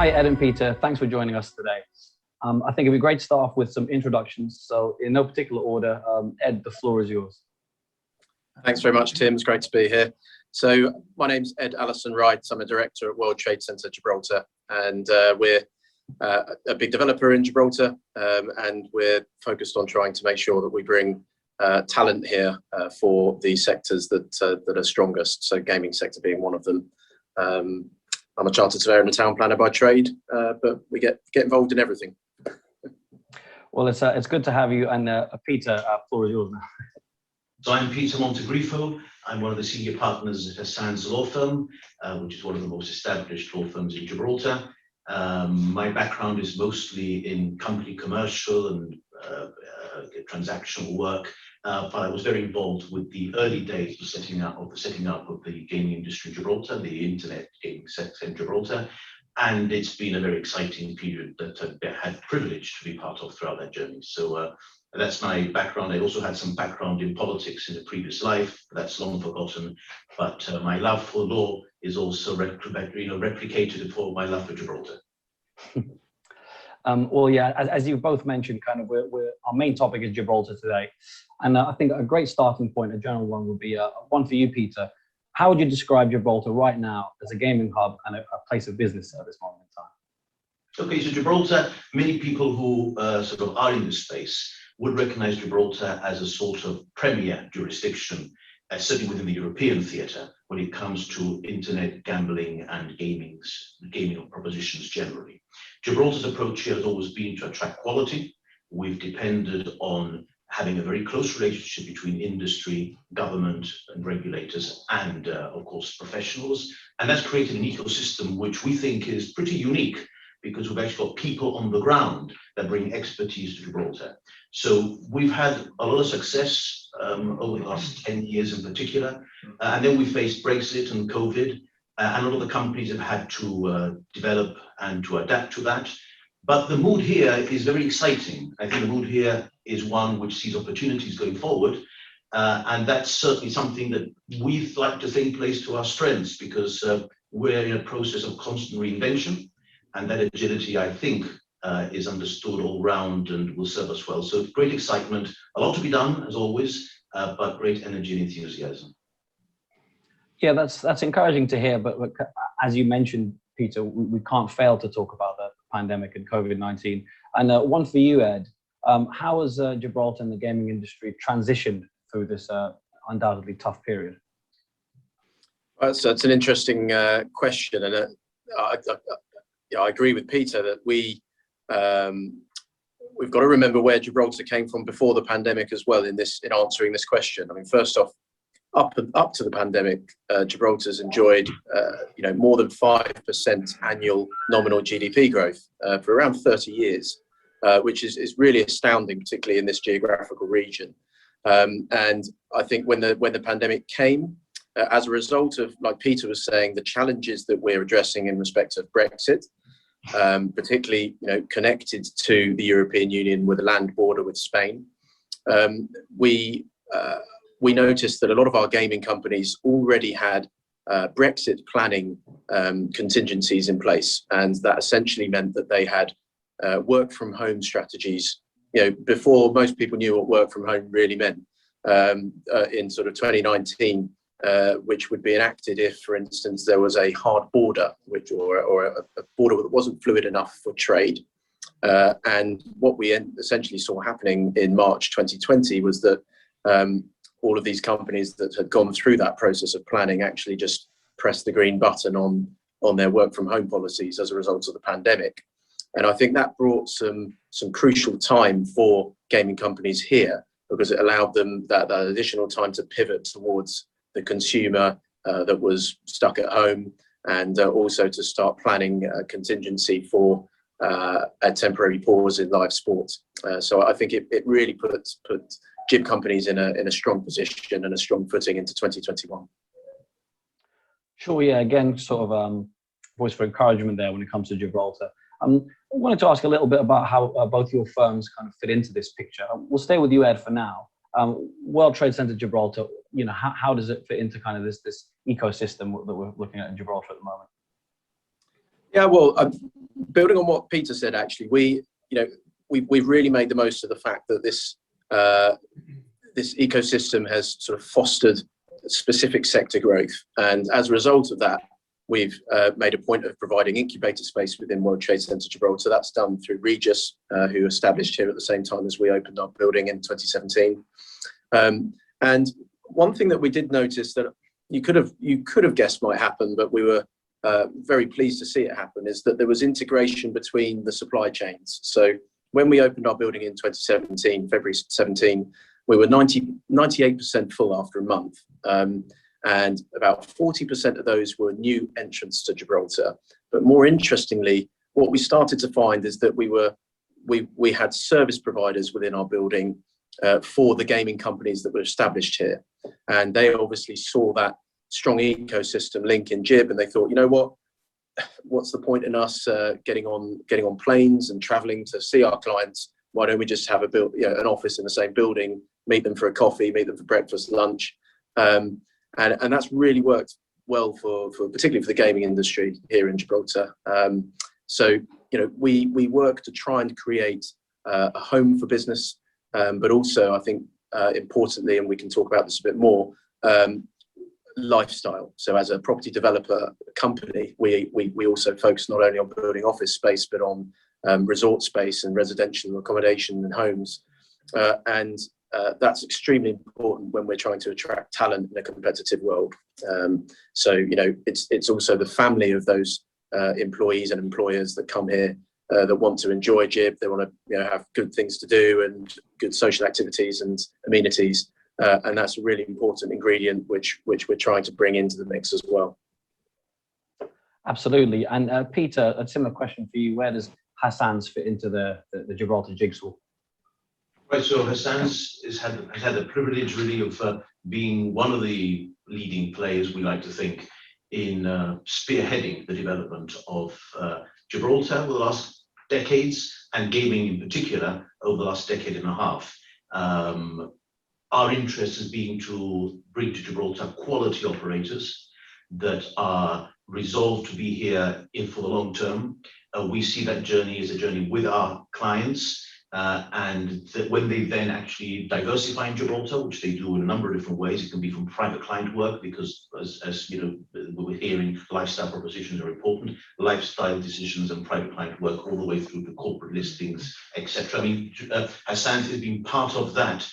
Hi, Ed and Peter. Thanks for joining us today. I think it'd be great to start off with some introductions. So in no particular order, Ed, the floor is yours. Thanks very much, Tim. It's great to be here. So my name's Ed Allison-Wright. I'm a director at World Trade Centre Gibraltar, and we're a big developer in Gibraltar, and we're focused on trying to make sure that we bring talent here for the sectors that are strongest, so gaming sector being one of them. I'm a chartered surveyor and a town planner by trade, but we get involved in everything. Well, it's good to have you, and Peter, floor is yours now. So I'm Peter Montegriffo. I'm one of the senior partners at Hassans Law Firm, which is one of the most established law firms in Gibraltar. My background is mostly in company commercial and transactional work, but I was very involved with the early days of setting up of the gaming industry in Gibraltar, the internet gaming sector in Gibraltar, and it's been a very exciting period that I've had the privilege to be part of throughout that journey. So that's my background. I also had some background in politics in a previous life, but that's long forgotten. But my love for law is also replicated for my love for Gibraltar. Well, yeah, as you both mentioned, kind of our main topic is Gibraltar today. And I think a great starting point, a general one, would be one for you, Peter. How would you describe Gibraltar right now as a gaming hub and a place of business at this moment in time? Okay, so Gibraltar, many people who sort of are in this space would recognize Gibraltar as a sort of premier jurisdiction, certainly within the European theatre, when it comes to internet gambling and gaming propositions generally. Gibraltar's approach here has always been to attract quality. We've depended on having a very close relationship between industry, government and regulators and of course professionals. And that's created an ecosystem which we think is pretty unique, because we've actually got people on the ground that bring expertise to Gibraltar. So we've had a lot of success over the last 10 years in particular. And then we faced Brexit and COVID, and a lot of the companies have had to develop and to adapt to that. But the mood here is very exciting. I think the mood here is one which sees opportunities going forward. And that's certainly something that we'd like to think plays to our strengths, because we're in a process of constant reinvention. And that agility, I think, is understood all round and will serve us well. So great excitement, a lot to be done, as always, but great energy and enthusiasm. Yeah, that's encouraging to hear. But as you mentioned, Peter, we can't fail to talk about the pandemic and COVID-19. And one for you, Ed. How has Gibraltar and the gaming industry transitioned through this undoubtedly tough period? Well, so it's an interesting question, and I agree with Peter that we've got to remember where Gibraltar came from before the pandemic as well in answering this question. I mean, first off, up to the pandemic, Gibraltar's enjoyed more than 5% annual nominal GDP growth for around 30 years, which is really astounding, particularly in this geographical region. And I think when the pandemic came, as a result of, like Peter was saying, the challenges that we're addressing in respect of Brexit, particularly connected to the European Union with a land border with Spain, we noticed that a lot of our gaming companies already had Brexit planning contingencies in place, and that essentially meant that they had work from home strategies. Before most people knew what work from home really meant, in sort of 2019. Which would be enacted if, for instance, there was a hard border, or a border that wasn't fluid enough for trade. And what we essentially saw happening in March 2020 was that all of these companies that had gone through that process of planning actually just pressed the green button on their work from home policies as a result of the pandemic. And I think that brought some crucial time for gaming companies here, because it allowed them that additional time to pivot towards the consumer that was stuck at home, and also to start planning a contingency for a temporary pause in live sports. So I think it really put Gib companies in a strong position and a strong footing into 2021. Sure, yeah, again, sort of voice for encouragement there when it comes to Gibraltar. I wanted to ask a little bit about how both your firms kind of fit into this picture. We'll stay with you, Ed, for now. World Trade Centre Gibraltar, how does it fit into kind of this ecosystem that we're looking at in Gibraltar at the moment? Yeah, well, building on what Peter said, actually, we've really made the most of the fact that this ecosystem has sort of fostered specific sector growth, and as a result of that, we've made a point of providing incubator space within World Trade Centre Gibraltar. That's done through Regis, who established here at the same time as we opened our building in 2017. And one thing that we did notice that you could have guessed might happen, but we were very pleased to see it happen, is that there was integration between the supply chains. So when we opened our building in 2017, February 17, we were 98% full after a month. And about 40% of those were new entrants to Gibraltar. But more interestingly, what we started to find is that we had service providers within our building for the gaming companies that were established here. And they obviously saw that strong ecosystem link in Gib, and they thought, you know what's the point in us getting on planes and traveling to see our clients? Why don't we just have an office in the same building, meet them for a coffee, meet them for breakfast, lunch? And that's really worked well for particularly for the gaming industry here in Gibraltar. So we work to try and create a home for business, but also I think importantly, and we can talk about this a bit more, lifestyle. So as a property developer company, we also focus not only on building office space, but on resort space and residential accommodation and homes. And that's extremely important when we're trying to attract talent in a competitive world. So it's also the family of those employees and employers that come here that want to enjoy Gib. They want to have good things to do and good social activities and amenities, and that's a really important ingredient which we're trying to bring into the mix as well. Absolutely. And Peter, a similar question for you: where does Hassans fit into the Gibraltar jigsaw? Right, so Hassans has had the privilege really of being one of the leading players, we like to think, in spearheading the development of Gibraltar over the last decades, and gaming in particular over the last decade and a half. Our interest has been to bring to Gibraltar quality operators that are resolved to be here for the long term. We see that journey as a journey with our clients. And that when they then actually diversify in Gibraltar, which they do in a number of different ways, it can be from private client work, because as we're hearing, lifestyle propositions are important, lifestyle decisions and private client work, all the way through to corporate listings, etc. I mean, Hassans has been part of that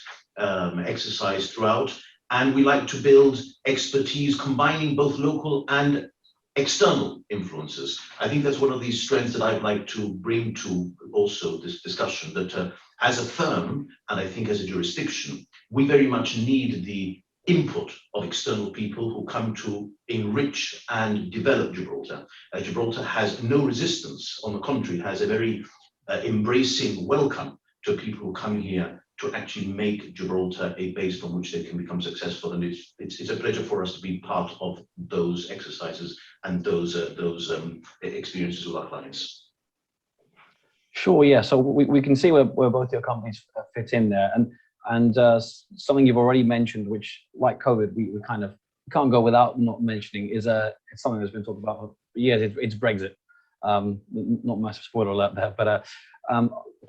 exercise throughout, and we like to build expertise combining both local and external influences. I think that's one of these strengths that I'd like to bring to also this discussion, that as a firm, and I think as a jurisdiction, we very much need the input of external people who come to enrich and develop Gibraltar. Gibraltar has no resistance, on the contrary, has a very embracing welcome to people who come here to actually make Gibraltar a base from which they can become successful. And it's a pleasure for us to be part of those exercises and those experiences with our clients. Sure, yeah. So we can see where both your companies fit in there, and something you've already mentioned, which, like COVID, we kind of can't go without not mentioning, is it's something that's been talked about for years. It's Brexit. Not massive spoiler alert there, but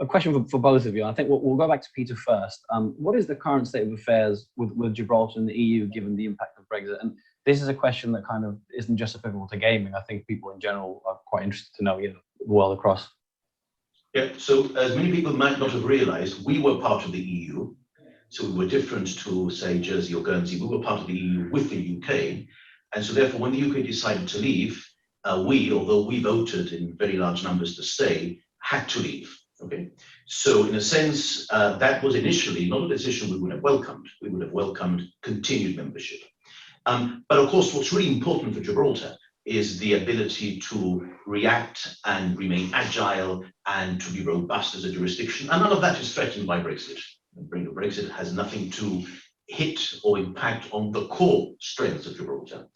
a question for both of you. I think we'll go back to Peter first. What is the current state of affairs with Gibraltar and the EU, given the impact of Brexit? And this is a question that kind of isn't just applicable to gaming. I think people in general are quite interested to know, the world across. Yeah, so as many people might not have realized, we were part of the EU. So we were different to, say, Jersey or Guernsey. We were part of the EU with the UK. And so therefore, when the UK decided to leave, we, although we voted in very large numbers to stay, had to leave. Okay, so in a sense, that was initially not a decision we would have welcomed. We would have welcomed continued membership. But of course, what's really important for Gibraltar is the ability to react and remain agile and to be robust as a jurisdiction. And none of that is threatened by Brexit. Brexit has nothing to hit or impact on the core strengths of Gibraltar.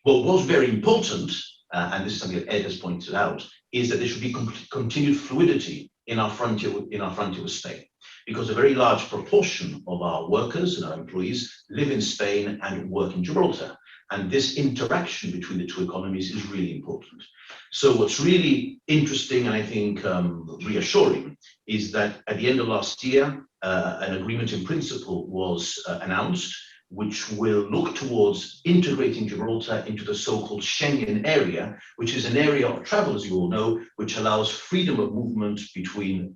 What was very important, and this is something that Ed has pointed out, is that there should be continued fluidity in our frontier with Spain, because a very large proportion of our workers and our employees live in Spain and work in Gibraltar. And this interaction between the two economies is really important. So what's really interesting and I think reassuring is that at the end of last year, an agreement in principle was announced, which will look towards integrating Gibraltar into the so-called Schengen area, which is an area of travel, as you all know, which allows freedom of movement between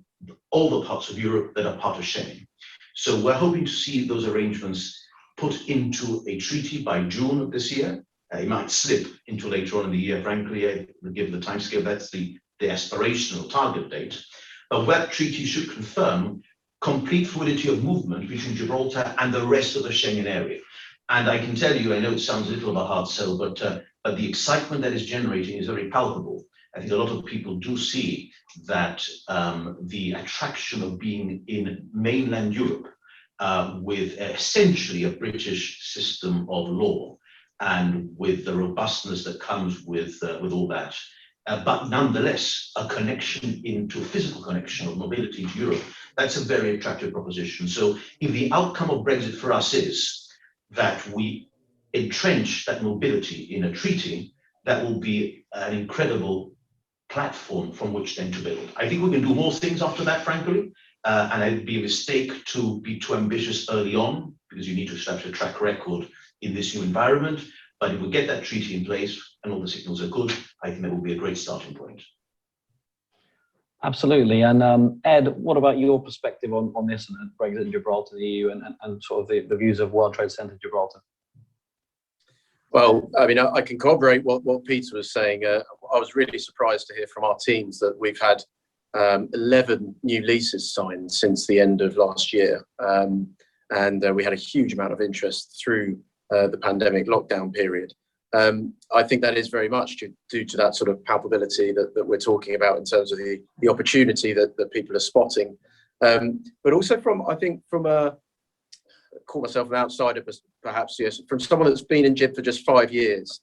all the parts of Europe that are part of Schengen. So we're hoping to see those arrangements put into a treaty by June of this year. It might slip into later on in the year, frankly, given the timescale. That's the aspirational target date. But that treaty should confirm complete fluidity of movement between Gibraltar and the rest of the Schengen area. And I can tell you, I know it sounds a little of a hard sell, but the excitement that is generating is very palpable. I think a lot of people do see that the attraction of being in mainland Europe with essentially a British system of law and with the robustness that comes with all that, but nonetheless a connection into physical connection of mobility to Europe. That's a very attractive proposition. So if the outcome of Brexit for us is that we entrench that mobility in a treaty, that will be an incredible platform from which then to build. I think we can do more things after that, frankly, and it'd be a mistake to be too ambitious early on because you need to establish a track record in this new environment. But if we get that treaty in place and all the signals are good, I think that will be a great starting point. Absolutely. And Ed, what about your perspective on this and Brexit and Gibraltar, the EU, and sort of the views of World Trade Centre Gibraltar? Well, I mean, I can corroborate what Peter was saying. I was really surprised to hear from our teams that we've had 11 new leases signed since the end of last year. And we had a huge amount of interest through the pandemic lockdown period. I think that is very much due to that sort of palpability that we're talking about in terms of the opportunity that people are spotting. But also from a, call myself an outsider, perhaps, yes, from someone that's been in Gib for just 5 years.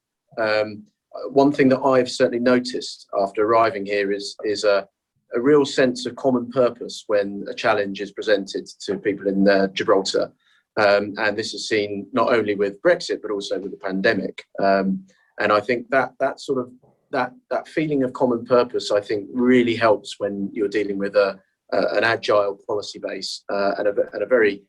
One thing that I've certainly noticed after arriving here is a real sense of common purpose when a challenge is presented to people in Gibraltar. And this is seen not only with Brexit, but also with the pandemic. And I think that sort of that feeling of common purpose, I think, really helps when you're dealing with an agile policy base and a very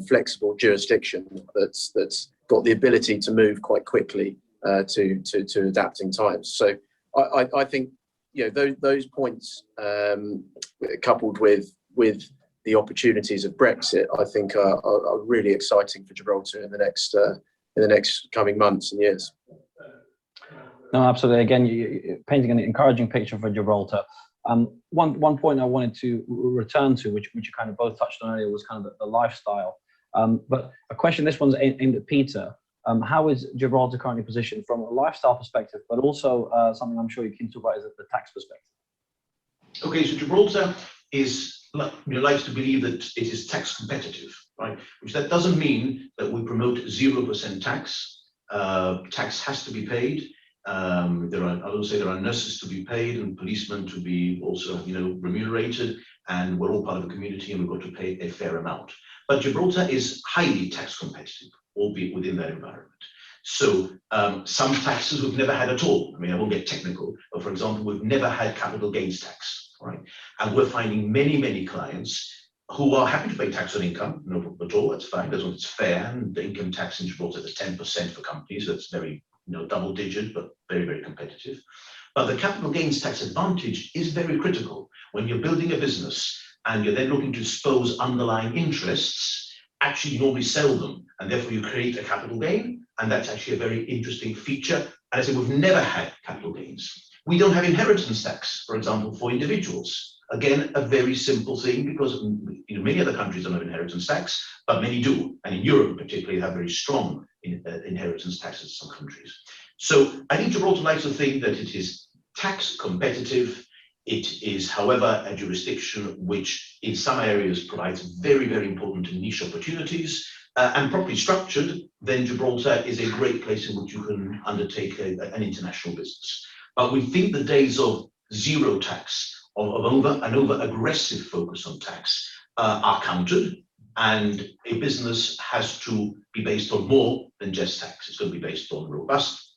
flexible jurisdiction that's got the ability to move quite quickly to adapting times. So I think, you know, those points coupled with the opportunities of Brexit, I think are really exciting for Gibraltar in the next coming months and years. No, absolutely. Again, you're painting an encouraging picture for Gibraltar. One point I wanted to return to, which you kind of both touched on earlier, was kind of the lifestyle. But a question, this one's aimed at Peter. How is Gibraltar currently positioned from a lifestyle perspective, but also something I'm sure you can talk about is the tax perspective? Okay, so Gibraltar likes to believe that it is tax competitive, right? Which that doesn't mean that we promote 0% tax. Tax has to be paid. I will say there are nurses to be paid and policemen to be also, remunerated, and we're all part of a community and we've got to pay a fair amount. But Gibraltar is highly tax competitive, albeit within that environment. So some taxes we've never had at all. I mean, I won't get technical, but for example, we've never had capital gains tax, right? And we're finding many clients who are happy to pay tax on income, no problem at all, that's fine, as long as it's fair, and the income tax in Gibraltar is 10% for companies, that's very, double digit, but very competitive. But the capital gains tax advantage is very critical. When you're building a business and you're then looking to dispose underlying interests, actually you normally sell them, and therefore you create a capital gain, and that's actually a very interesting feature. And I say we've never had capital gains. We don't have inheritance tax, for example, for individuals. Again, a very simple thing, because many other countries don't have inheritance tax, but many do. And in Europe, particularly, have very strong inheritance taxes in some countries. So I think Gibraltar likes to think that it is tax competitive. It is, however, a jurisdiction which in some areas provides very important niche opportunities, and properly structured, then Gibraltar is a great place in which you can undertake an international business. But we think the days of zero tax, of an over aggressive focus on tax are countered, and a business has to be based on more than just tax. It's going to be based on robust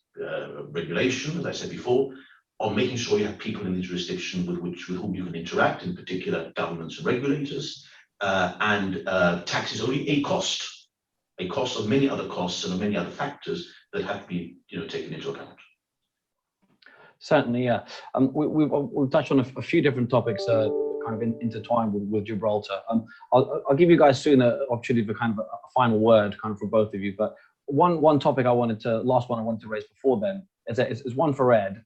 regulation, as I said before, on making sure you have people in the jurisdiction with whom you can interact, in particular governments and regulators. And tax is only a cost of many other costs and of many other factors that have to be taken into account. Certainly, yeah. We've touched on a few different topics kind of intertwined with Gibraltar. I'll give you guys soon an opportunity for kind of a final word kind of for both of you. But one topic last one I wanted to raise before then is one for Ed.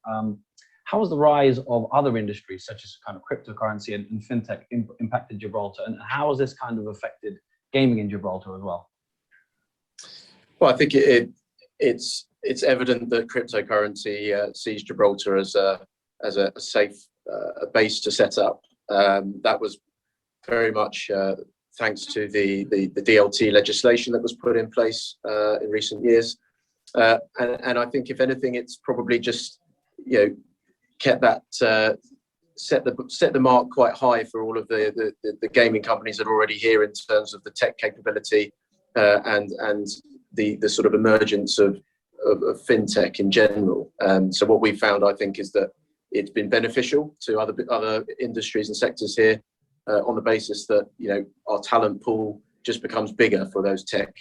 How has the rise of other industries such as kind of cryptocurrency and fintech impacted Gibraltar, and how has this kind of affected gaming in Gibraltar as well? Well, I think it's evident that cryptocurrency sees Gibraltar as a safe base to set up. That was very much thanks to the DLT legislation that was put in place in recent years, and I think if anything, it's probably just kept that set the mark quite high for all of the gaming companies that are already here in terms of the tech capability and the sort of emergence of fintech in general. So what we found, I think, is that it's been beneficial to other industries and sectors here on the basis that our talent pool just becomes bigger for those tech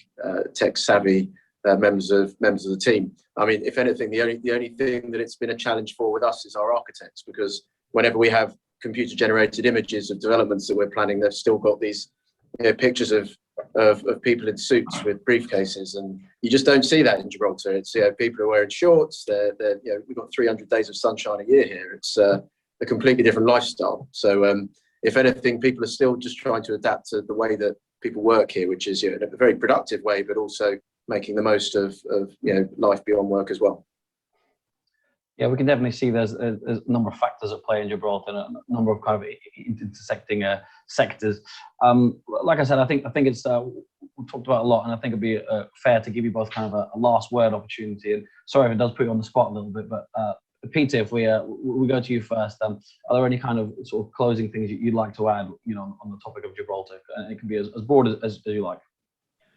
savvy members of the team. I mean, if anything, the only thing that it's been a challenge for with us is our architects, because whenever we have computer generated images of developments that we're planning, they've still got these pictures of people in suits with briefcases, and you just don't see that in Gibraltar. It's people are wearing shorts. We've got 300 days of sunshine a year here. It's a completely different lifestyle. So if anything, people are still just trying to adapt to the way that people work here, which is in a very productive way, but also making the most of life beyond work as well. Yeah, we can definitely see there's a number of factors at play in Gibraltar, and a number of kind of intersecting sectors. Like I said, I think it's we talked about a lot, and I think it'd be fair to give you both kind of a last word opportunity. And sorry if it does put you on the spot a little bit, but Peter, if we go to you first, are there any kind of sort of closing things you'd like to add, on the topic of Gibraltar? And it can be as broad as you like.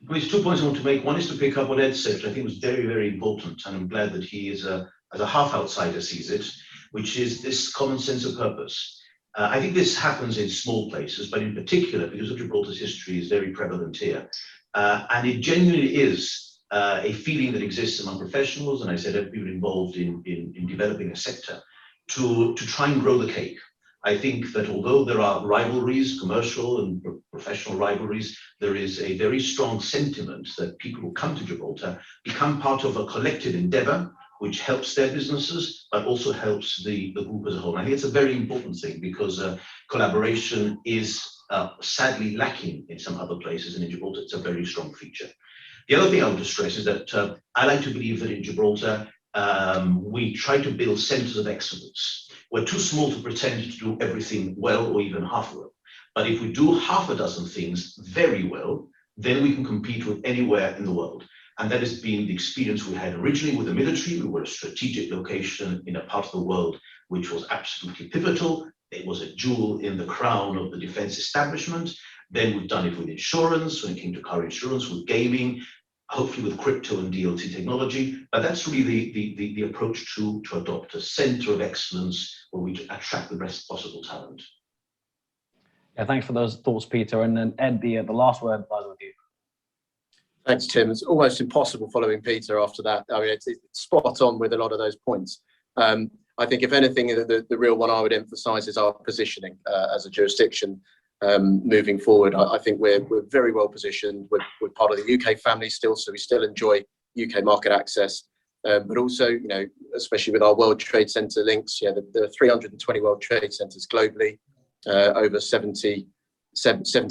There's 2 points I want to make. One is to pick up what Ed said, which I think was very, very important, and I'm glad that he is as a half outsider sees it, which is this common sense of purpose. I think this happens in small places, but in particular, because of Gibraltar's history, is very prevalent here. And it genuinely is a feeling that exists among professionals, and I said people involved in developing a sector, to try and grow the cake. I think that although there are rivalries, commercial and professional rivalries, there is a very strong sentiment that people who come to Gibraltar become part of a collective endeavor, which helps their businesses, but also helps the group as a whole. And I think it's a very important thing, because collaboration is sadly lacking in some other places, and in Gibraltar it's a very strong feature. The other thing I want to stress is that I like to believe that in Gibraltar, we try to build centers of excellence. We're too small to pretend to do everything well or even half well. But if we do half a dozen things very well, then we can compete with anywhere in the world. And that has been the experience we had originally with the military. We were a strategic location in a part of the world which was absolutely pivotal. It was a jewel in the crown of the defense establishment. Then we've done it with insurance, when it came to car insurance, with gaming, hopefully with crypto and DLT technology. But that's really the approach to adopt a center of excellence where we attract the best possible talent. Yeah, thanks for those thoughts, Peter. And then Ed, the last word lies with you. Thanks, Tim. It's almost impossible following Peter after that. I mean, it's spot on with a lot of those points. I think if anything, the real one I would emphasise is our positioning as a jurisdiction moving forward. I think we're very well positioned. We're part of the UK family still, so we still enjoy UK market access. But also, especially with our World Trade Centre links, there are 320 World Trade Centres globally, over 70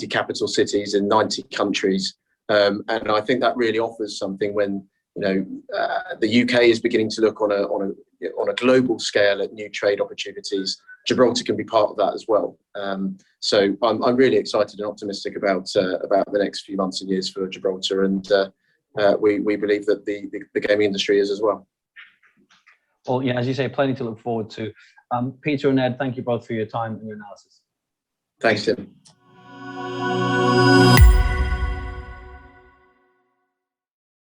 capital cities in 90 countries. And I think that really offers something when the UK is beginning to look on a global scale at new trade opportunities. Gibraltar can be part of that as well. So I'm really excited and optimistic about the next few months and years for Gibraltar, and we believe that the gaming industry is as well. Well, yeah, as you say, plenty to look forward to. Peter and Ed, thank you both for your time and your analysis. Thanks, Tim.